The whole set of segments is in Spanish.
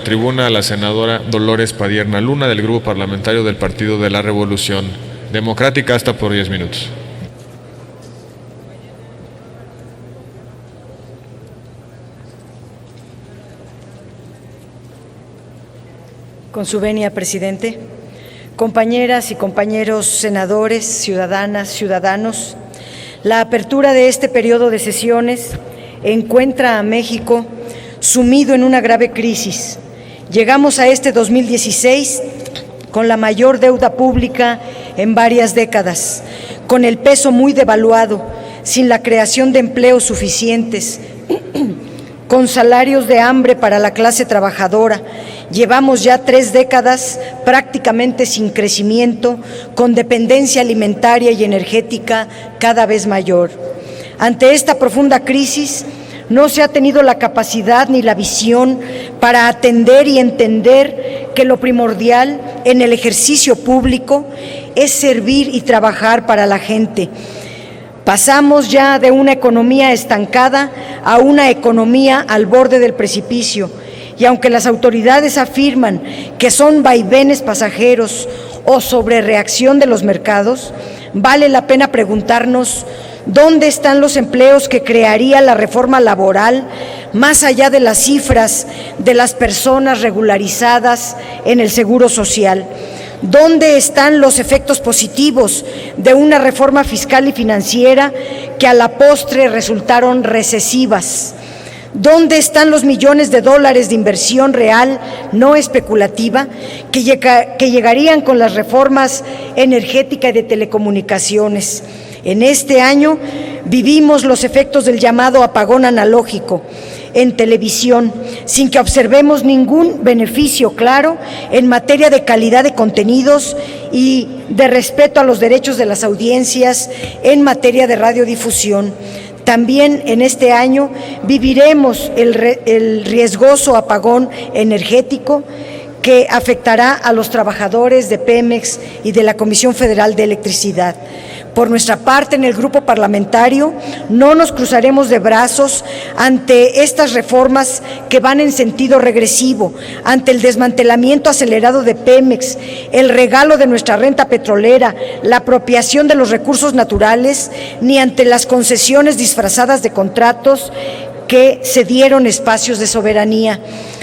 tribuna a la senadora Dolores Padierna Luna, del Grupo Parlamentario del Partido de la Revolución Democrática, hasta por 10 minutos. Con su venia, presidente. Compañeras y compañeros senadores, ciudadanas, ciudadanos, la apertura de este periodo de sesiones encuentra a México sumido en una grave crisis. Llegamos a este 2016 con la mayor deuda pública en varias décadas, con el peso muy devaluado, sin la creación de empleos suficientes, con salarios de hambre para la clase trabajadora. Llevamos ya 3 décadas prácticamente sin crecimiento, con dependencia alimentaria y energética cada vez mayor. Ante esta profunda crisis, no se ha tenido la capacidad ni la visión para atender y entender que lo primordial en el ejercicio público es servir y trabajar para la gente. Pasamos ya de una economía estancada a una economía al borde del precipicio, y aunque las autoridades afirman que son vaivenes pasajeros o sobrereacción de los mercados, vale la pena preguntarnos ¿dónde están los empleos que crearía la reforma laboral, más allá de las cifras de las personas regularizadas en el Seguro Social? ¿Dónde están los efectos positivos de una reforma fiscal y financiera que a la postre resultaron recesivas? ¿Dónde están los millones de dólares de inversión real, no especulativa, que llegarían con las reformas energética y de telecomunicaciones? En este año vivimos los efectos del llamado apagón analógico en televisión, sin que observemos ningún beneficio claro en materia de calidad de contenidos y de respeto a los derechos de las audiencias en materia de radiodifusión. También en este año viviremos el riesgoso apagón energético que afectará a los trabajadores de Pemex y de la Comisión Federal de Electricidad. Por nuestra parte, en el grupo parlamentario, no nos cruzaremos de brazos ante estas reformas que van en sentido regresivo, ante el desmantelamiento acelerado de Pemex, el regalo de nuestra renta petrolera, la apropiación de los recursos naturales, ni ante las concesiones disfrazadas de contratos que cedieron espacios de soberanía.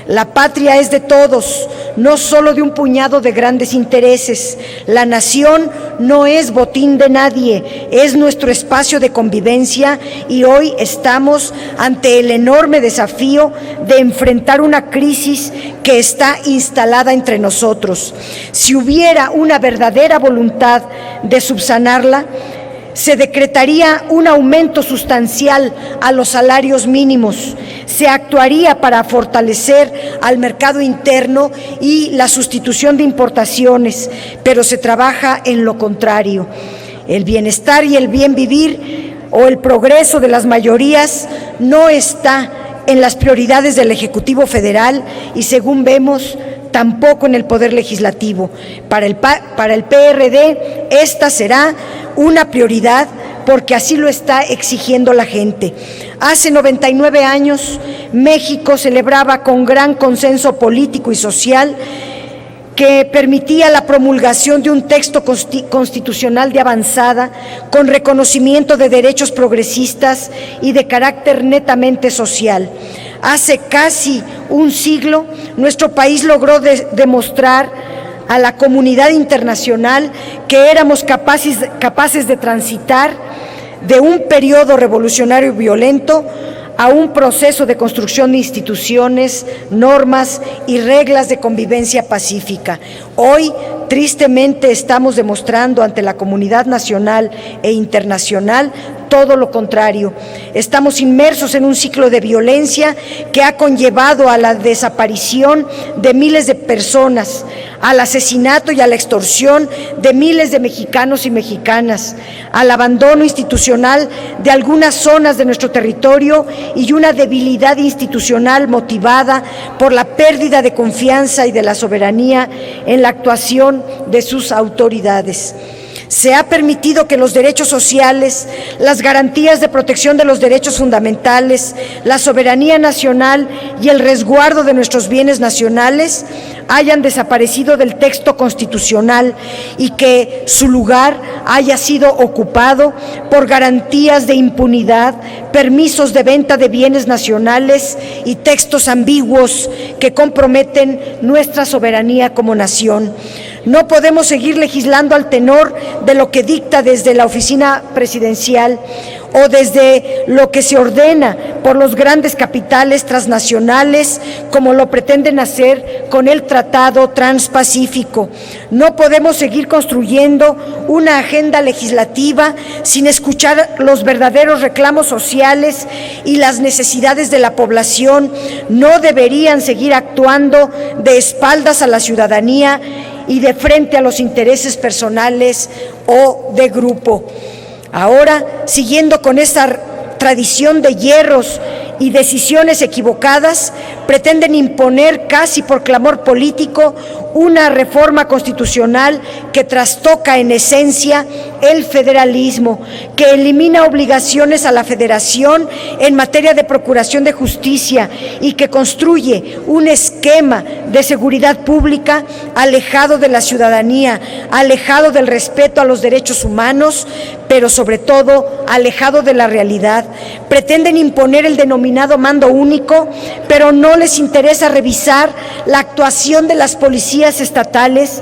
La patria es de todos, no solo de un puñado de grandes intereses. La nación no es botín de nadie, es nuestro espacio de convivencia, y hoy estamos ante el enorme desafío de enfrentar una crisis que está instalada entre nosotros. Si hubiera una verdadera voluntad de subsanarla, se decretaría un aumento sustancial a los salarios mínimos, se actuaría para fortalecer al mercado interno y la sustitución de importaciones, pero se trabaja en lo contrario. El bienestar y el bien vivir o el progreso de las mayorías no está en las prioridades del Ejecutivo Federal y, según vemos, tampoco en el Poder Legislativo. Para el PRD, esta será una prioridad porque así lo está exigiendo la gente. Hace 99 años, México celebraba con gran consenso político y social que permitía la promulgación de un texto constitucional de avanzada, con reconocimiento de derechos progresistas y de carácter netamente social. Hace casi un siglo, nuestro país logró demostrar a la comunidad internacional que éramos capaces de transitar de un periodo revolucionario violento a un proceso de construcción de instituciones, normas y reglas de convivencia pacífica. Hoy, tristemente, estamos demostrando ante la comunidad nacional e internacional todo lo contrario. Estamos inmersos en un ciclo de violencia que ha conllevado a la desaparición de miles de personas, al asesinato y a la extorsión de miles de mexicanos y mexicanas, al abandono institucional de algunas zonas de nuestro territorio y una debilidad institucional motivada por la pérdida de confianza y de la soberanía en la actuación de sus autoridades. Se ha permitido que los derechos sociales, las garantías de protección de los derechos fundamentales, la soberanía nacional y el resguardo de nuestros bienes nacionales hayan desaparecido del texto constitucional y que su lugar haya sido ocupado por garantías de impunidad, permisos de venta de bienes nacionales y textos ambiguos que comprometen nuestra soberanía como nación. No podemos seguir legislando al tenor de lo que dicta desde la oficina presidencial o desde lo que se ordena por los grandes capitales transnacionales, como lo pretenden hacer con el Tratado Transpacífico. No podemos seguir construyendo una agenda legislativa sin escuchar los verdaderos reclamos sociales y las necesidades de la población. No deberían seguir actuando de espaldas a la ciudadanía y de frente a los intereses personales o de grupo. Ahora, siguiendo con esta tradición de hierros y decisiones equivocadas, pretenden imponer casi por clamor político una reforma constitucional que trastoca en esencia el federalismo, que elimina obligaciones a la federación en materia de procuración de justicia y que construye un esquema de seguridad pública alejado de la ciudadanía, alejado del respeto a los derechos humanos, pero sobre todo alejado de la realidad. Pretenden imponer el denominado mando único, pero no les interesa revisar la actuación de las policías estatales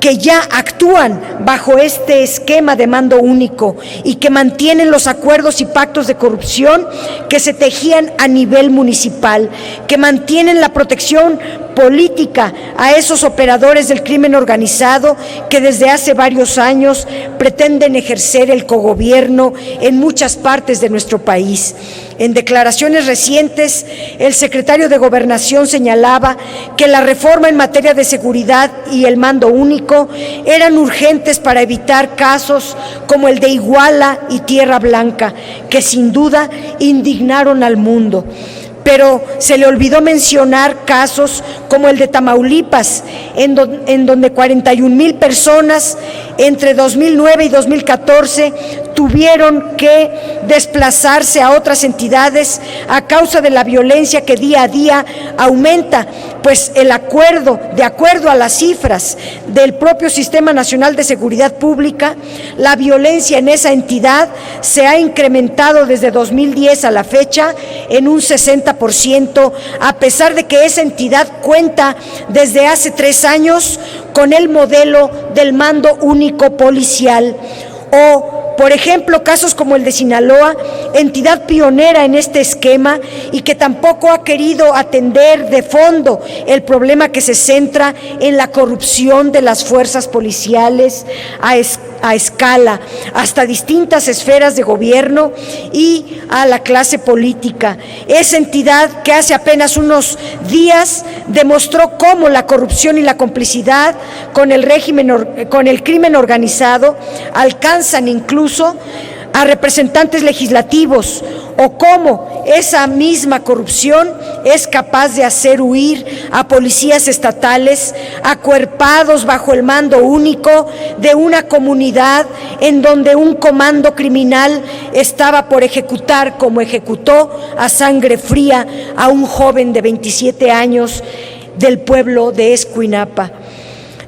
que ya actúan bajo este esquema de mando único y que mantienen los acuerdos y pactos de corrupción que se tejían a nivel municipal, que mantienen la protección política a esos operadores del crimen organizado que desde hace varios años pretenden ejercer el cogobierno en muchas partes de nuestro país. En declaraciones recientes, el secretario de Gobernación señalaba que la reforma en materia de seguridad y el mando único eran urgentes para evitar casos como el de Iguala y Tierra Blanca, que sin duda indignaron al mundo. Pero se le olvidó mencionar casos como el de Tamaulipas, en donde 41,000 personas entre 2009 y 2014 tuvieron que desplazarse a otras entidades a causa de la violencia que día a día aumenta, pues de acuerdo a las cifras del propio Sistema Nacional de Seguridad Pública, la violencia en esa entidad se ha incrementado desde 2010 a la fecha en un 60%, a pesar de que esa entidad cuenta desde hace 3 años con el modelo del mando único policial. O, por ejemplo, casos como el de Sinaloa, entidad pionera en este esquema y que tampoco ha querido atender de fondo el problema que se centra en la corrupción de las fuerzas policiales a escala, hasta distintas esferas de gobierno y a la clase política. Esa entidad que hace apenas unos días demostró cómo la corrupción y la complicidad con el crimen organizado alcanzan incluso a representantes legislativos, o cómo esa misma corrupción es capaz de hacer huir a policías estatales acuerpados bajo el mando único de una comunidad en donde un comando criminal estaba por ejecutar, como ejecutó a sangre fría a un joven de 27 años del pueblo de Escuinapa.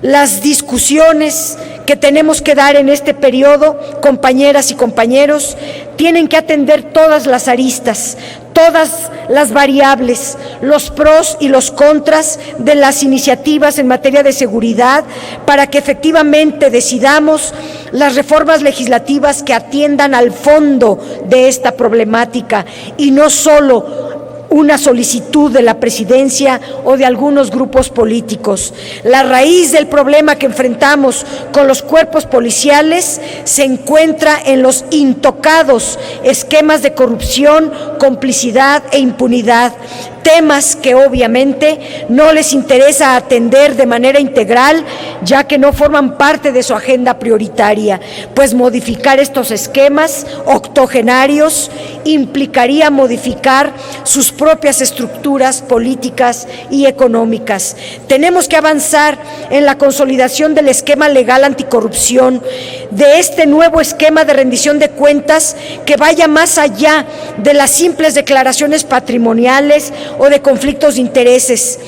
Las discusiones que tenemos que dar en este periodo, compañeras y compañeros, tienen que atender todas las aristas, todas las variables, los pros y los contras de las iniciativas en materia de seguridad, para que efectivamente decidamos las reformas legislativas que atiendan al fondo de esta problemática y no solo una solicitud de la presidencia o de algunos grupos políticos. La raíz del problema que enfrentamos con los cuerpos policiales se encuentra en los intocados esquemas de corrupción, complicidad e impunidad, temas que obviamente no les interesa atender de manera integral, ya que no forman parte de su agenda prioritaria, pues modificar estos esquemas octogenarios implicaría modificar sus propias estructuras políticas y económicas. Tenemos que avanzar en la consolidación del esquema legal anticorrupción, de este nuevo esquema de rendición de cuentas que vaya más allá de las simples declaraciones patrimoniales o de conflictos de intereses,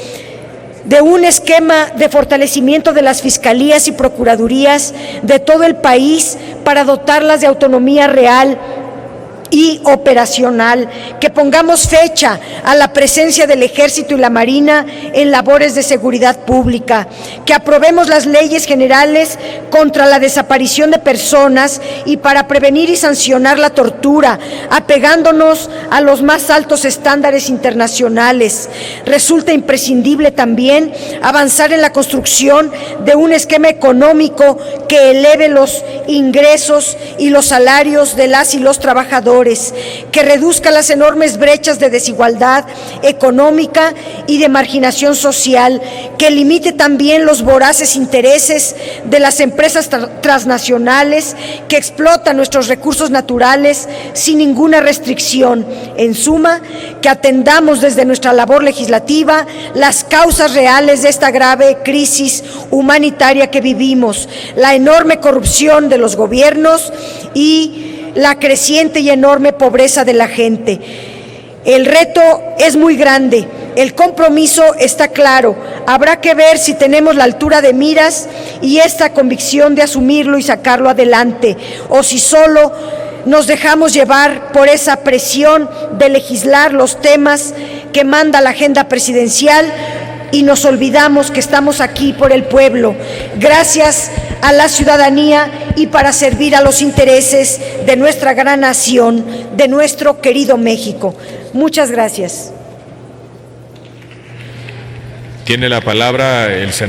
de un esquema de fortalecimiento de las fiscalías y procuradurías de todo el país para dotarlas de autonomía real y operacional, que pongamos fecha a la presencia del Ejército y la Marina en labores de seguridad pública, que aprobemos las leyes generales contra la desaparición de personas y para prevenir y sancionar la tortura, apegándonos a los más altos estándares internacionales. Resulta imprescindible también avanzar en la construcción de un esquema económico que eleve los ingresos y los salarios de las y los trabajadores, que reduzca las enormes brechas de desigualdad económica y de marginación social, que limite también los voraces intereses de las empresas transnacionales que explotan nuestros recursos naturales sin ninguna restricción. En suma, que atendamos desde nuestra labor legislativa las causas reales de esta grave crisis humanitaria que vivimos, la enorme corrupción de los gobiernos y la creciente y enorme pobreza de la gente. El reto es muy grande, el compromiso está claro, habrá que ver si tenemos la altura de miras y esta convicción de asumirlo y sacarlo adelante, o si solo nos dejamos llevar por esa presión de legislar los temas que manda la agenda presidencial y nos olvidamos que estamos aquí por el pueblo, gracias a la ciudadanía y para servir a los intereses de nuestra gran nación, de nuestro querido México. Muchas gracias. Tiene la palabra el senador